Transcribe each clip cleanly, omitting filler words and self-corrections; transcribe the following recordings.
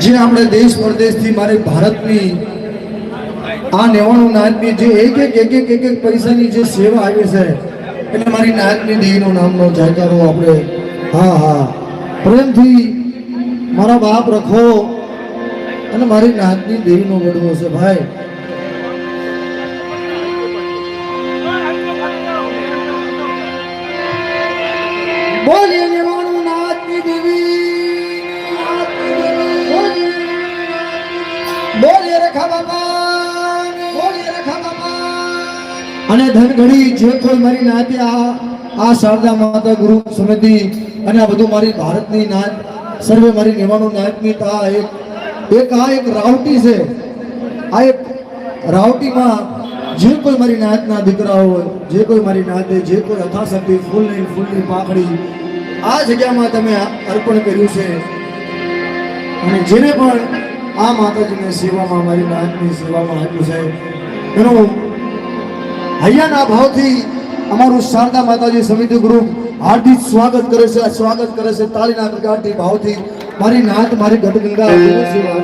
જે આપણે દેશ પરદેશથી મારી ભારતની આ 99 નાતની જે એક પૈસાની જે સેવા આવી છે એટલે મારી નાતની દેવીનો નામનો જયકારો આપણે હા પ્રેમથી મારા બાપ રખો અને મારી નાતની દેવીનો વડવો છે ભાઈ. બોલીએ 99 નાતની દેવી, બોલીએ રખા બાપા, બોલીએ રખા બાપા. અને ધનગઢી જે કોઈ મારી નાતે આ શારદા માતા ગુરુ સમિતિ અને આ બધું મારી ભારતની નાત સર્વે મારી 99 નાતની એક રાવટી છે. આ એક રાવટીમાં જે કોઈ મારી નાતના દીકરા હોય, જે કોઈ મારી નાતે જે કોઈ યથાશક્તિ ફૂલની પાખડી આ જગ્યામાં તમે અર્પણ કર્યું છે. અને જેને પણ આ માતાજીની સેવામાં મારી નાતની સેવામાં આપ્યું છે એનું હૈયાના ભાવથી અમારું શારદા માતાજી સમિતિ ગ્રુપ હાર્દિક સ્વાગત કરે છે, તાળીના ગગડાટથી ભાવથી. મારી નાત મારી ગઢગંગા સેવા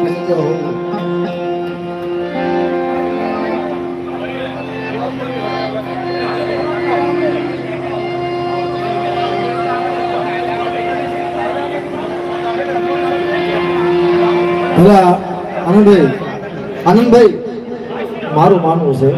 આનંદભાઈ મારું માનવું છે